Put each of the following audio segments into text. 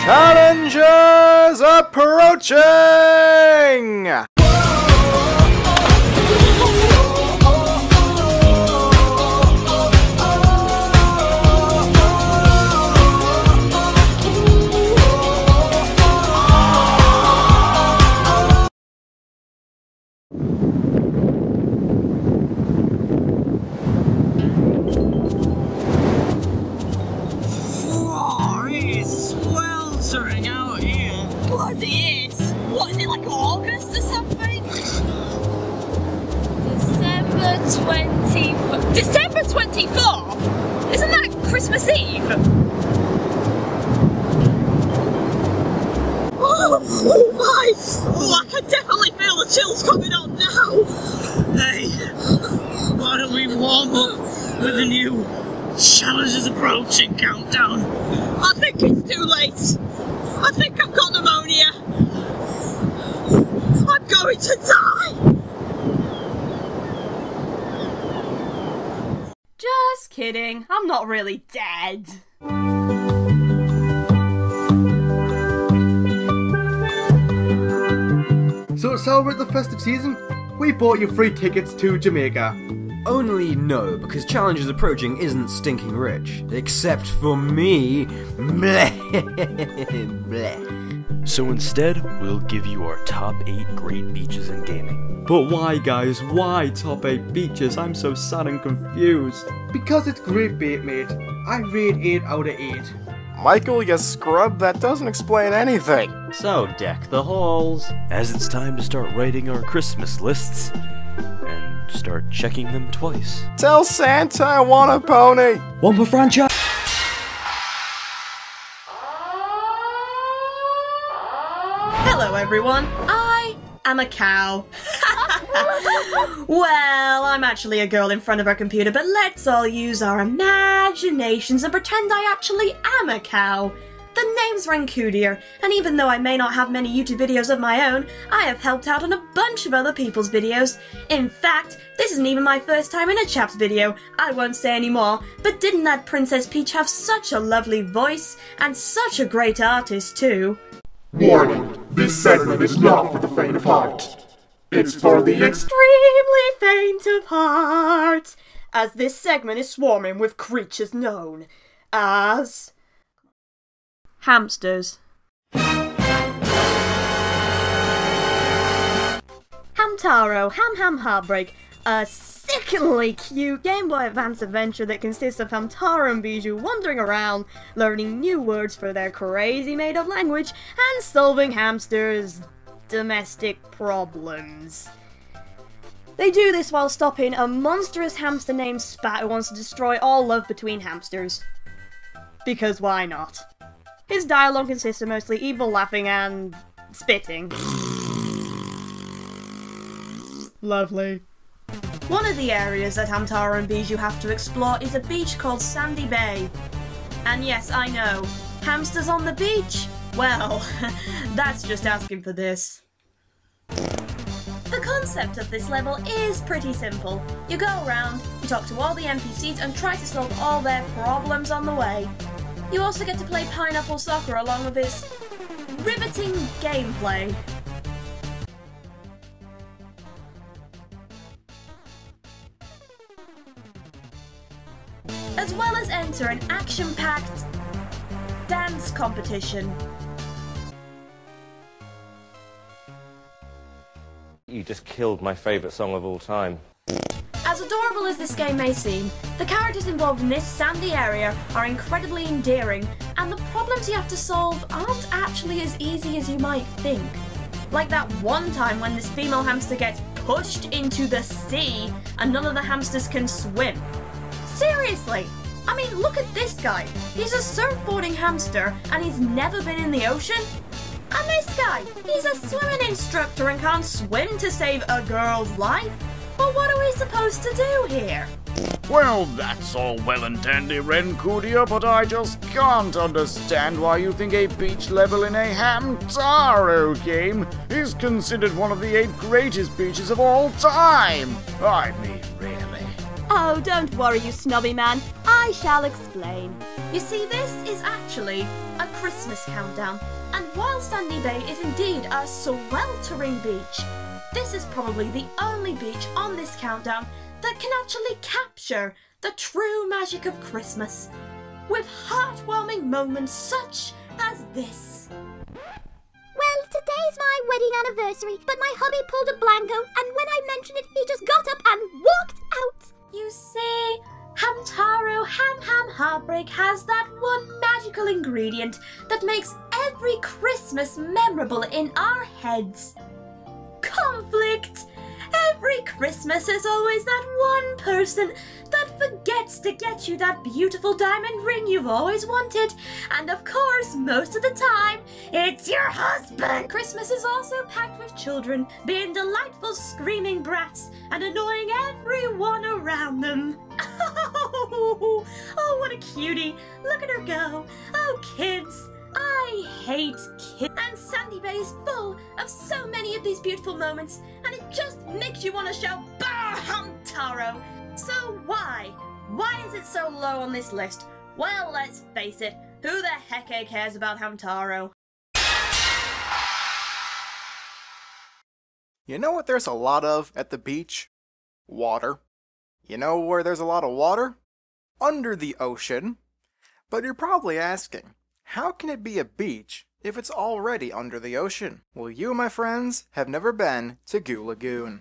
Challengers approaching! December 24th? Isn't that Christmas Eve? Oh my! Oh, I can definitely feel the chills coming on now! Hey, why don't we warm up with the new Challengers Approaching countdown? I think it's too late. I think I've got pneumonia. I'm going to die! Just kidding, I'm not really dead. So to celebrate the festive season, we bought you free tickets to Jamaica. Only no, because Challengers Approaching isn't stinking rich. Except for me. Bleh. Bleh. So instead, we'll give you our top 8 great beaches in gaming. But why, guys? Why top 8 beaches? I'm so sad and confused. Because it's great bait, mate. I rate 8 out of 8. Michael, you scrub, that doesn't explain anything. So deck the halls. As it's time to start writing our Christmas lists, and start checking them twice. Tell Santa I want a pony. One per franchise. Hello everyone, I am a cow. Well, I'm actually a girl in front of a computer, but let's all use our imaginations and pretend I actually am a cow. The name's Rancudier, and even though I may not have many YouTube videos of my own, I have helped out on a bunch of other people's videos. In fact, this isn't even my first time in a chap's video. I won't say any more, but didn't that Princess Peach have such a lovely voice, and such a great artist too? Warning, this segment is not for the faint of heart. It's for the extremely faint of heart, as this segment is swarming with creatures known as hamsters. Hamtaro, Ham Heartbreak, a sickeningly cute Game Boy Advance adventure that consists of Hamtaro and Bijou wandering around, learning new words for their crazy made-up language, and solving hamsters' domestic problems. They do this while stopping a monstrous hamster named Spat who wants to destroy all love between hamsters. Because why not? His dialogue consists of mostly evil laughing and spitting. Lovely. One of the areas that Hamtaro and Bijou have to explore is a beach called Sandy Bay. And yes, I know, hamsters on the beach? Well, that's just asking for this. The concept of this level is pretty simple. You go around, you talk to all the NPCs and try to solve all their problems on the way. You also get to play pineapple soccer along with this riveting gameplay. As well as enter an action-packed dance competition. You just killed my favourite song of all time. As adorable as this game may seem, the characters involved in this sandy area are incredibly endearing, and the problems you have to solve aren't actually as easy as you might think. Like that one time when this female hamster gets pushed into the sea and none of the hamsters can swim. Seriously! I mean, look at this guy. He's a surfboarding hamster and he's never been in the ocean. And this guy, he's a swimming instructor and can't swim to save a girl's life. But what are we supposed to do here? Well, that's all well and dandy, Rancudier, but I just can't understand why you think a beach level in a Hamtaro game is considered one of the 8 greatest beaches of all time. I mean, really. Oh, don't worry, you snobby man. I I shall explain. You see, this is actually a Christmas countdown, and while Sandy Bay is indeed a sweltering beach, this is probably the only beach on this countdown that can actually capture the true magic of Christmas, with heartwarming moments such as this. Well, today's my wedding anniversary, but my hubby pulled a blanco, and when I mentioned it, he just got up and walked out. You see, Hamtaro Ham Heartbreak has that one magical ingredient that makes every Christmas memorable in our heads. Conflict! Every Christmas is always that one person that forgets to get you that beautiful diamond ring you've always wanted. And of course, most of the time, it's your husband! Christmas is also packed with children, being delightful screaming brats and annoying everyone around them. Oh, what a cutie! Look at her go! Oh, kids! I hate kids. And Sandy Bay is full of so many of these beautiful moments, and it just makes you want to shout, "Bah, Hamtaro!" So why? Why is it so low on this list? Well, let's face it, who the heck cares about Hamtaro? You know what there's a lot of at the beach? Water. You know where there's a lot of water? Under the ocean. But you're probably asking, how can it be a beach if it's already under the ocean? Well, you, my friends, have never been to Goo Lagoon.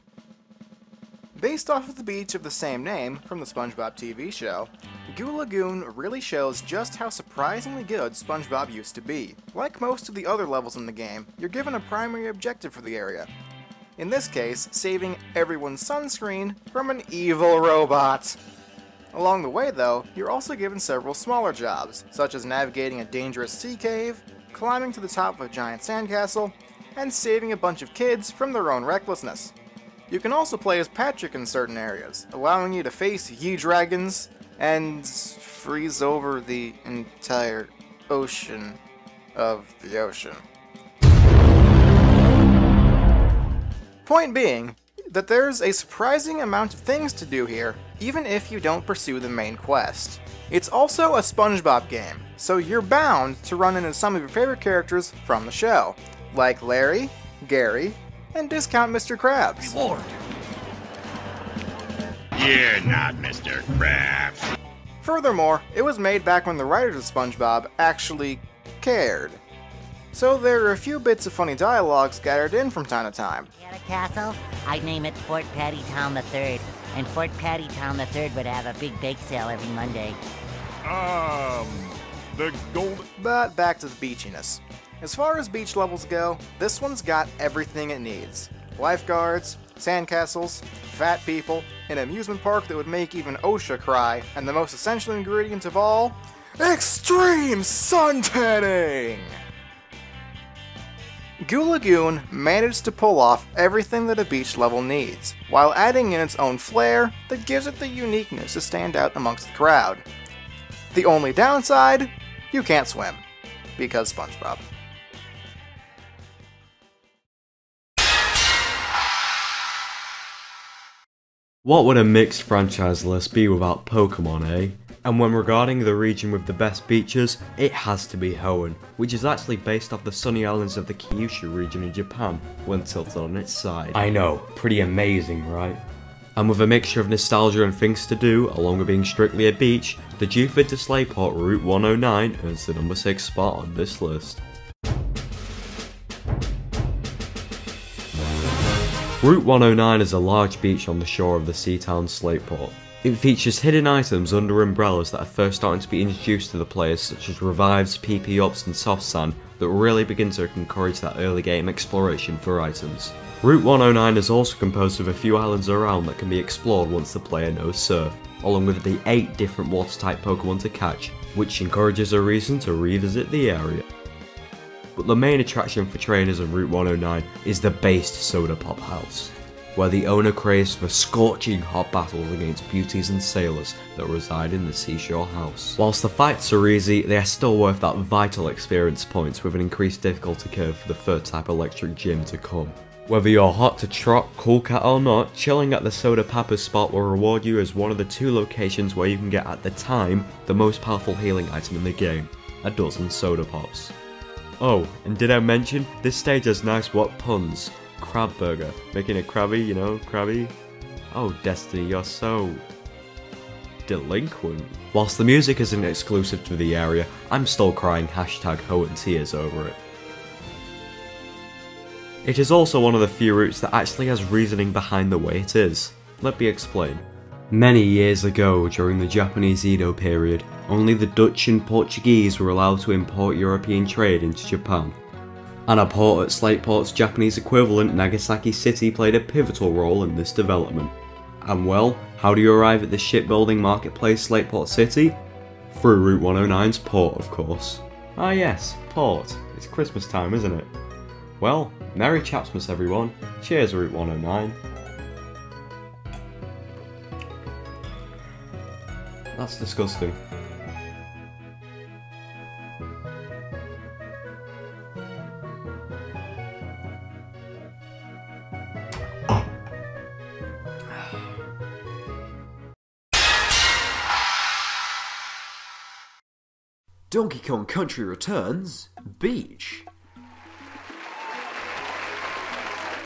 Based off of the beach of the same name from the SpongeBob TV show, Goo Lagoon really shows just how surprisingly good SpongeBob used to be. Like most of the other levels in the game, you're given a primary objective for the area. In this case, saving everyone's sunscreen from an evil robot. Along the way, though, you're also given several smaller jobs, such as navigating a dangerous sea cave, climbing to the top of a giant sandcastle, and saving a bunch of kids from their own recklessness. You can also play as Patrick in certain areas, allowing you to face Ye-Dragons and freeze over the entire ocean of the ocean. Point being, that there's a surprising amount of things to do here, even if you don't pursue the main quest. It's also a SpongeBob game, so you're bound to run into some of your favorite characters from the show, like Larry, Gary, and Discount Mr. Krabs. Reward. You're not Mr. Krabs. Furthermore, it was made back when the writers of SpongeBob actually cared. So there are a few bits of funny dialogue scattered in from time to time. At a castle, I'd name it Fort Pattytown III, and Fort Pattytown III would have a big bake sale every Monday. The gold... But back to the beachiness. As far as beach levels go, this one's got everything it needs. Lifeguards, sandcastles, fat people, an amusement park that would make even OSHA cry, and the most essential ingredient of all, extreme suntanning! Goo Lagoon managed to pull off everything that a beach level needs, while adding in its own flair that gives it the uniqueness to stand out amongst the crowd. The only downside? You can't swim. Because SpongeBob. What would a mixed franchise list be without Pokemon, eh? And when regarding the region with the best beaches, it has to be Hoenn, which is actually based off the sunny islands of the Kyushu region in Japan, when tilted on its side. I know, pretty amazing, right? And with a mixture of nostalgia and things to do, along with being strictly a beach, the Duford to Slateport Route 109 earns the number 6 spot on this list. Route 109 is a large beach on the shore of the sea town Slateport. It features hidden items under umbrellas that are first starting to be introduced to the players, such as revives, PP-ups and soft sand that really begin to encourage that early game exploration for items. Route 109 is also composed of a few islands around that can be explored once the player knows surf, along with the 8 different water type Pokemon to catch, which encourages a reason to revisit the area. But the main attraction for trainers on Route 109 is the based Soda Pop House, where the owner craves for scorching hot battles against beauties and sailors that reside in the seashore house. Whilst the fights are easy, they are still worth that vital experience points with an increased difficulty curve for the third type electric gym to come. Whether you're hot to trot, cool cat or not, chilling at the Soda Papa's spot will reward you as one of the 2 locations where you can get, at the time, the most powerful healing item in the game, a dozen soda pops. Oh, and did I mention, this stage has nice what puns? Crab burger, making it crabby, you know, crabby. Oh Destiny, you're so delinquent. Whilst the music isn't exclusive to the area, I'm still crying #Ho and tears over it. It is also one of the few routes that actually has reasoning behind the way it is. Let me explain. Many years ago, during the Japanese Edo period, only the Dutch and Portuguese were allowed to import European trade into Japan. And a port at Slateport's Japanese equivalent, Nagasaki City, played a pivotal role in this development. And well, how do you arrive at the shipbuilding marketplace Slateport City? Through Route 109's port, of course. Ah yes, port. It's Christmas time, isn't it? Well, Merry Chapsmas everyone. Cheers, Route 109. That's disgusting. Donkey Kong Country returns, Beach.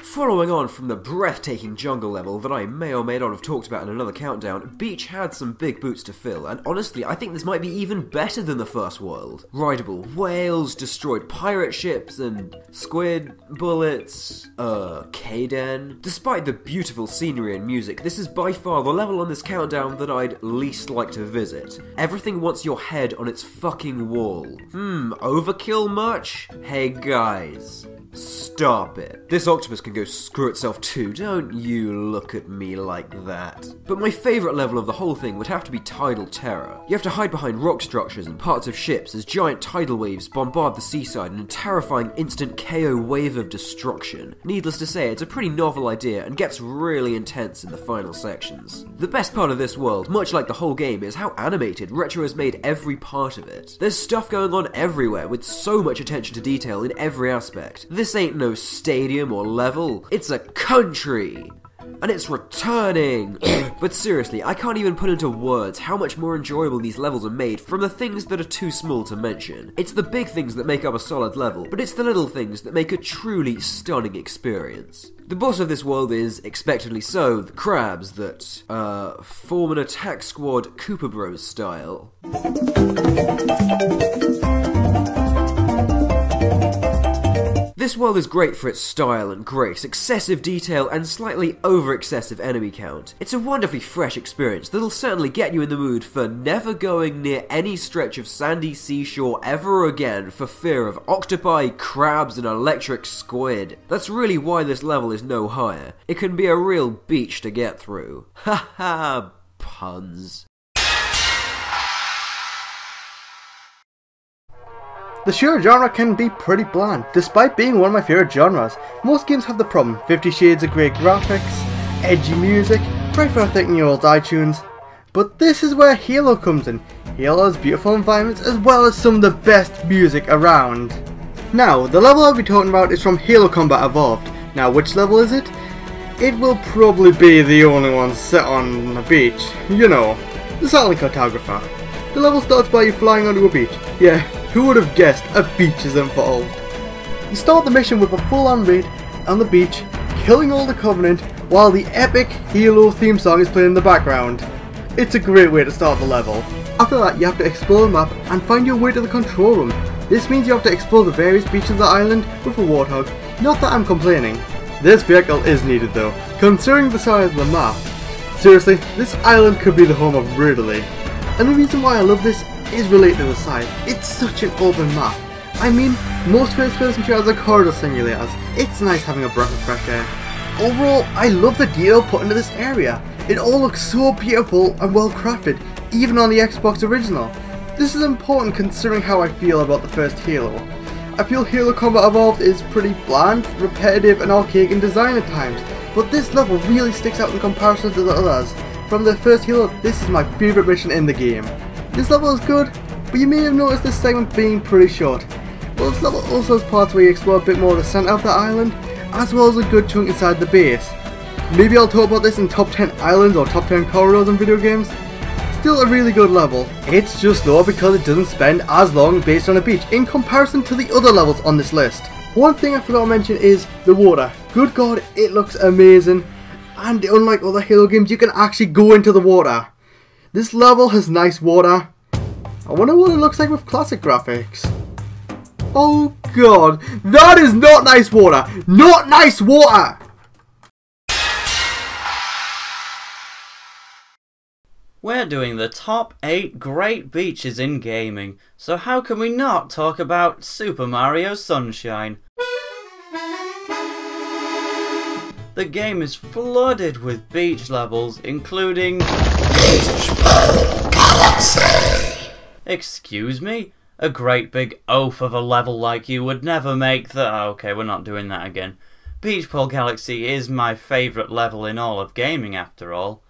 Following on from the breathtaking jungle level that I may or may not have talked about in another countdown, Beach had some big boots to fill, and honestly I think this might be even better than the first world. Rideable whales, destroyed pirate ships, and squid, bullets, Kaden. Despite the beautiful scenery and music, this is by far the level on this countdown that I'd least like to visit. Everything wants your head on its fucking wall. Overkill much? Hey guys. Stop it. This octopus can go screw itself too, don't you look at me like that. But my favourite level of the whole thing would have to be Tidal Terror. You have to hide behind rock structures and parts of ships as giant tidal waves bombard the seaside in a terrifying instant KO wave of destruction. Needless to say, it's a pretty novel idea and gets really intense in the final sections. The best part of this world, much like the whole game, is how animated Retro has made every part of it. There's stuff going on everywhere with so much attention to detail in every aspect. This ain't no stadium or level, it's a country! And it's returning! But seriously, I can't even put into words how much more enjoyable these levels are made from the things that are too small to mention. It's the big things that make up a solid level, but it's the little things that make a truly stunning experience. The boss of this world is, expectedly so, the crabs that, form an attack squad Koopa Bros style. This world is great for its style and grace, excessive detail, and slightly over-excessive enemy count. It's a wonderfully fresh experience that'll certainly get you in the mood for never going near any stretch of sandy seashore ever again for fear of octopi, crabs, and electric squid. That's really why this level is no higher. It can be a real beach to get through. Ha ha, puns. The shooter genre can be pretty bland, despite being one of my favourite genres. Most games have the problem, 50 Shades of Grey graphics, edgy music, great for thinking your old iTunes. But this is where Halo comes in. Halo has beautiful environments as well as some of the best music around. Now, the level I'll be talking about is from Halo Combat Evolved. Now, which level is it? It will probably be the only one set on a beach. You know, the Silent Cartographer. The level starts by you flying onto a beach. Yeah, who would have guessed a beach is involved? You start the mission with a full-on raid on the beach, killing all the Covenant, while the epic Halo theme song is playing in the background. It's a great way to start the level. After that, you have to explore the map and find your way to the control room. This means you have to explore the various beaches of the island with a warthog. Not that I'm complaining. This vehicle is needed though, considering the size of the map. Seriously, this island could be the home of Ridley. And the reason why I love this is related to the size. It's such an open map. I mean, most first-person shooters are corridor simulators. It's nice having a breath of fresh air. Overall, I love the detail put into this area. It all looks so beautiful and well crafted, even on the Xbox original. This is important considering how I feel about the first Halo. I feel Halo Combat Evolved is pretty bland, repetitive and archaic in design at times, but this level really sticks out in comparison to the others. From the first Halo, this is my favourite mission in the game. This level is good, but you may have noticed this segment being pretty short. Well, this level also has parts where you explore a bit more of the centre of the island, as well as a good chunk inside the base. Maybe I'll talk about this in top 10 islands or top 10 corridors in video games. Still a really good level. It's just lower because it doesn't spend as long based on a beach in comparison to the other levels on this list. One thing I forgot to mention is the water. Good god, it looks amazing. And unlike other Halo games, you can actually go into the water. This level has nice water. I wonder what it looks like with classic graphics. Oh god, that is not nice water! Not nice water! We're doing the top 8 great beaches in gaming, so how can we not talk about Super Mario Sunshine? The game is flooded with beach levels, including... Excuse me? A great big oaf of a level like you would never make the... Okay, we're not doing that again. Beach Ball Galaxy is my favourite level in all of gaming after all.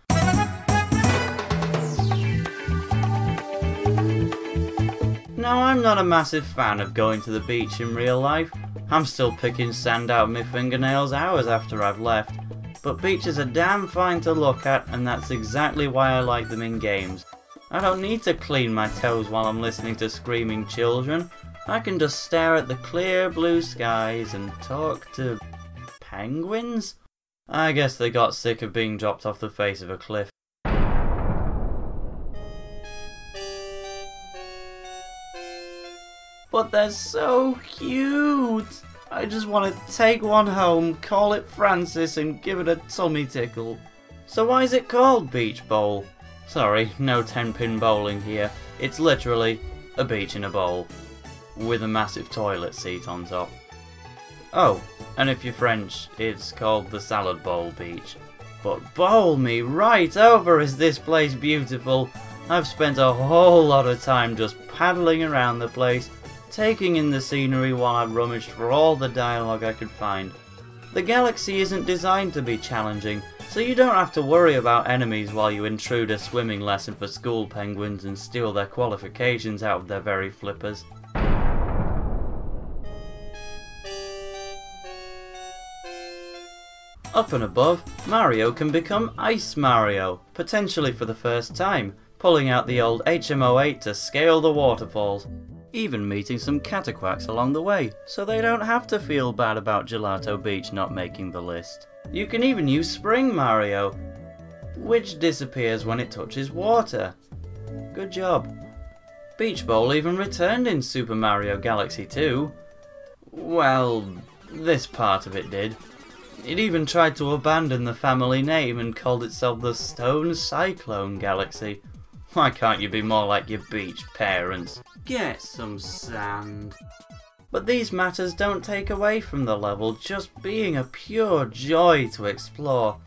Now, I'm not a massive fan of going to the beach in real life. I'm still picking sand out of my fingernails hours after I've left. But beaches are damn fine to look at, and that's exactly why I like them in games. I don't need to clean my toes while I'm listening to screaming children. I can just stare at the clear blue skies and talk to... penguins? I guess they got sick of being dropped off the face of a cliff. But they're so cute! I just want to take one home, call it Francis, and give it a tummy tickle. So why is it called Beach Bowl? Sorry, no 10-pin bowling here. It's literally a beach in a bowl, with a massive toilet seat on top. Oh, and if you're French, it's called the Salad Bowl Beach. But bowl me right over, is this place beautiful! I've spent a whole lot of time just paddling around the place, taking in the scenery while I rummaged for all the dialogue I could find. The galaxy isn't designed to be challenging, so you don't have to worry about enemies while you intrude a swimming lesson for school penguins and steal their qualifications out of their very flippers. Up and above, Mario can become Ice Mario, potentially for the first time, pulling out the old HM08 to scale the waterfalls. Even meeting some cataquacks along the way, so they don't have to feel bad about Gelato Beach not making the list. You can even use Spring Mario, which disappears when it touches water. Good job. Beach Bowl even returned in Super Mario Galaxy 2. Well, this part of it did. It even tried to abandon the family name and called itself the Stone Cyclone Galaxy. Why can't you be more like your beach parents? Get some sand. But these matters don't take away from the level just being a pure joy to explore.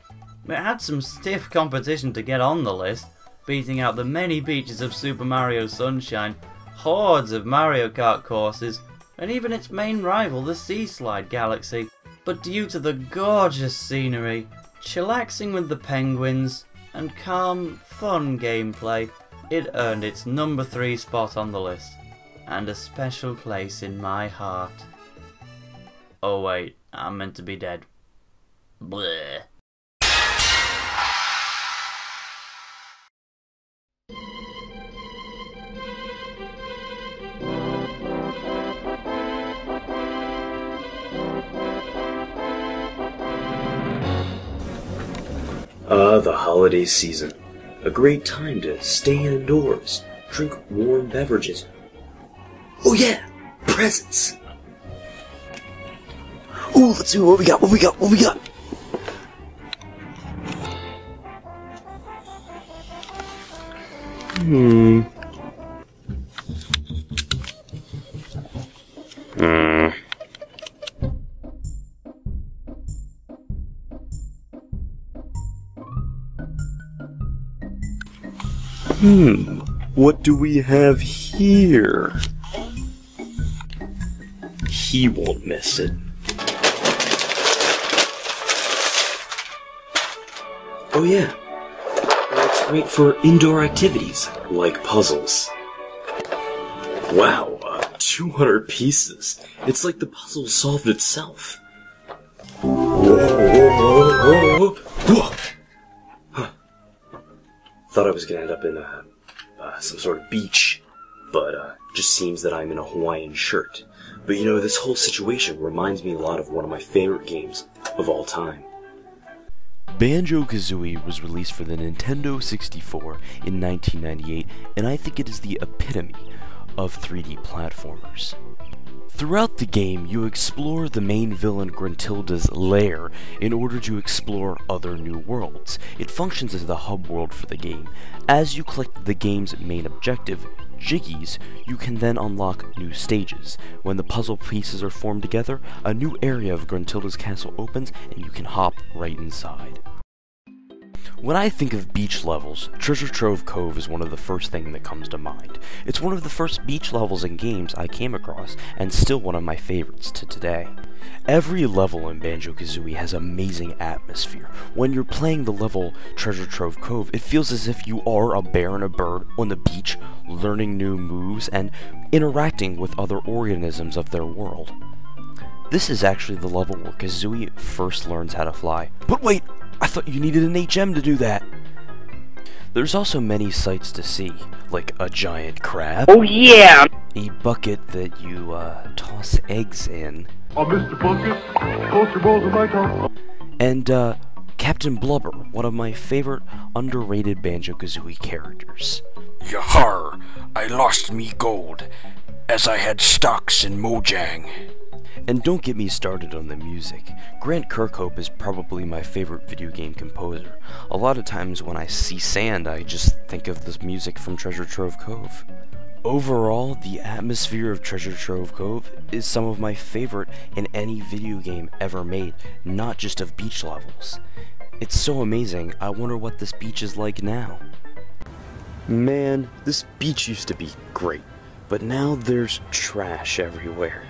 It had some stiff competition to get on the list, beating out the many beaches of Super Mario Sunshine, hordes of Mario Kart courses, and even its main rival, the Sea Slide Galaxy. But due to the gorgeous scenery, chillaxing with the penguins, and calm, fun gameplay, it earned its number 3 spot on the list, and a special place in my heart. Oh wait, I'm meant to be dead. Bleh. The holiday season. A great time to stay indoors, drink warm beverages. Oh yeah, presents! Ooh, let's see what we got, what we got! What do we have here? He won't miss it. Oh yeah, it's great for indoor activities, like puzzles. Wow, 200 pieces. It's like the puzzle solved itself. Whoa. Huh. Thought I was gonna end up in some sort of beach, but just seems that I'm in a Hawaiian shirt. But you know, this whole situation reminds me a lot of one of my favorite games of all time. Banjo-Kazooie was released for the Nintendo 64 in 1998, and I think it is the epitome of 3D platformers. Throughout the game, you explore the main villain Gruntilda's lair in order to explore other new worlds. It functions as the hub world for the game. As you collect the game's main objective, Jiggies, you can then unlock new stages. When the puzzle pieces are formed together, a new area of Gruntilda's castle opens and you can hop right inside. When I think of beach levels, Treasure Trove Cove is one of the first things that comes to mind. It's one of the first beach levels in games I came across, and still one of my favorites to today. Every level in Banjo-Kazooie has amazing atmosphere. When you're playing the level Treasure Trove Cove, it feels as if you are a bear and a bird on the beach, learning new moves and interacting with other organisms of their world. This is actually the level where Kazooie first learns how to fly. But wait! I thought you needed an HM to do that! There's also many sights to see, like a giant crab. Oh yeah! A bucket that you, toss eggs in. Mr. Bucket, toss your balls in my top. And, Captain Blubber, one of my favorite underrated Banjo-Kazooie characters. Yahar! I lost me gold, as I had stocks in Mojang. And don't get me started on the music. Grant Kirkhope is probably my favorite video game composer. A lot of times when I see sand, I just think of the music from Treasure Trove Cove. Overall, the atmosphere of Treasure Trove Cove is some of my favorite in any video game ever made, not just of beach levels. It's so amazing, I wonder what this beach is like now. Man, this beach used to be great, but now there's trash everywhere.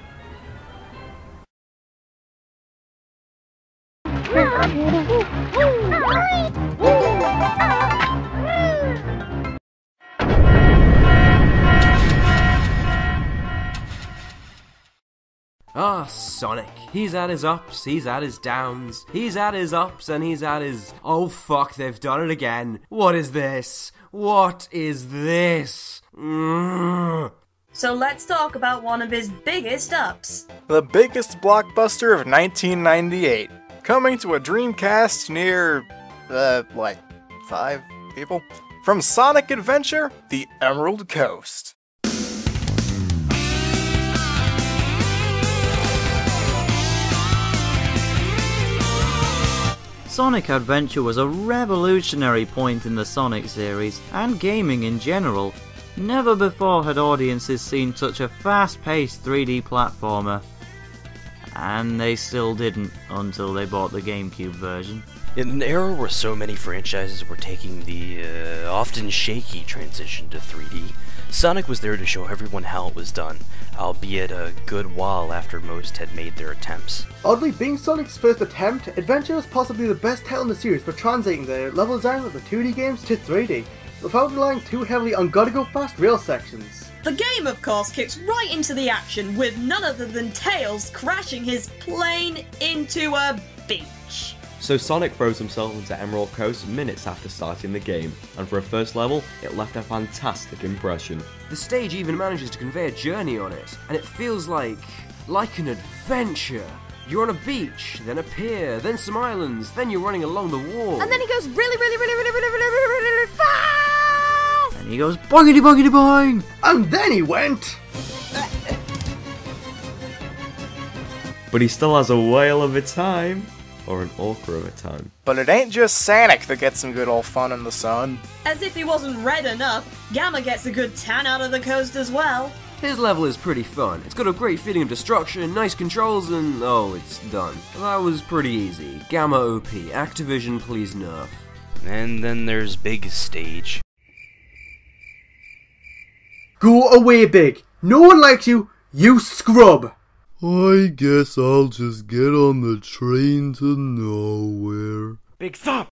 Ah, Sonic. He's at his ups, he's at his downs, he's at his ups and he's at his... Oh fuck, they've done it again. What is this? What is this? So let's talk about one of his biggest ups. The biggest blockbuster of 1998. Coming to a Dreamcast near, like, 5 people? From Sonic Adventure, The Emerald Coast. Sonic Adventure was a revolutionary point in the Sonic series, and gaming in general. Never before had audiences seen such a fast-paced 3D platformer. And they still didn't until they bought the GameCube version. In an era where so many franchises were taking the often shaky transition to 3D, Sonic was there to show everyone how it was done, albeit a good while after most had made their attempts. Oddly, being Sonic's first attempt, Adventure was possibly the best title in the series for translating the level design of the 2D games to 3D, without relying too heavily on gotta-go-fast rail sections. The game, of course, kicks right into the action with none other than Tails crashing his plane into a beach. So Sonic throws himself into Emerald Coast minutes after starting the game, and for a first level, it left a fantastic impression. The stage even manages to convey a journey on it, and it feels like an adventure. You're on a beach, then a pier, then some islands, then you're running along the wall. And then he goes really fast! And he goes boingity boingity boing! And then he went... But he still has a whale of a time. Or an orca of a time. But it ain't just Sonic that gets some good old fun in the sun. As if he wasn't red enough, Gamma gets a good tan out of the coast as well. His level is pretty fun. It's got a great feeling of destruction, nice controls, and oh, it's done. That was pretty easy. Gamma OP. Activision, please nerf. And then there's Big Stage. Go away, Big. No one likes you, you scrub. I guess I'll just get on the train to nowhere. Big Thump!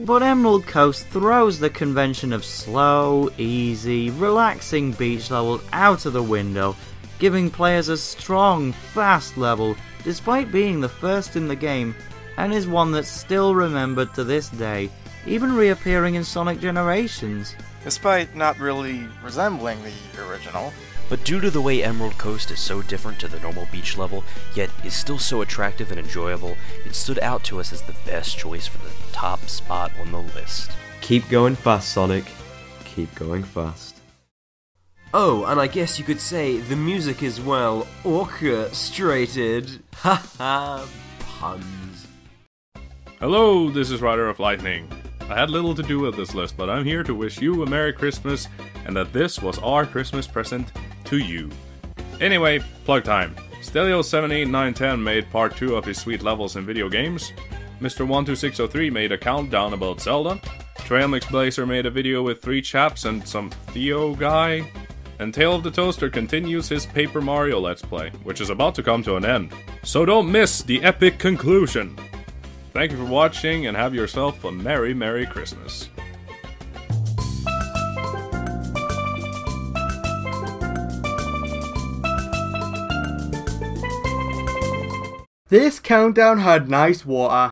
But Emerald Coast throws the convention of slow, easy, relaxing beach levels out of the window, giving players a strong, fast level despite being the first in the game, and is one that's still remembered to this day, even reappearing in Sonic Generations. Despite not really resembling the original. But due to the way Emerald Coast is so different to the normal beach level, yet is still so attractive and enjoyable, it stood out to us as the best choice for the top spot on the list. Keep going fast, Sonic. Keep going fast. Oh, and I guess you could say the music is, well, orchestrated. Haha, puns. Hello, this is Rider of Lightning. I had little to do with this list, but I'm here to wish you a Merry Christmas, and that this was our Christmas present to you. Anyway, plug time. Stelio 78910 made part 2 of his sweet levels in video games. Mr. 12603 made a countdown about Zelda. Trailmix Blazer made a video with 3 chaps and some Theo guy. And Tale of the Toaster continues his Paper Mario Let's Play, which is about to come to an end. So don't miss the epic conclusion! Thank you for watching, and have yourself a Merry, Merry Christmas. This countdown had nice water.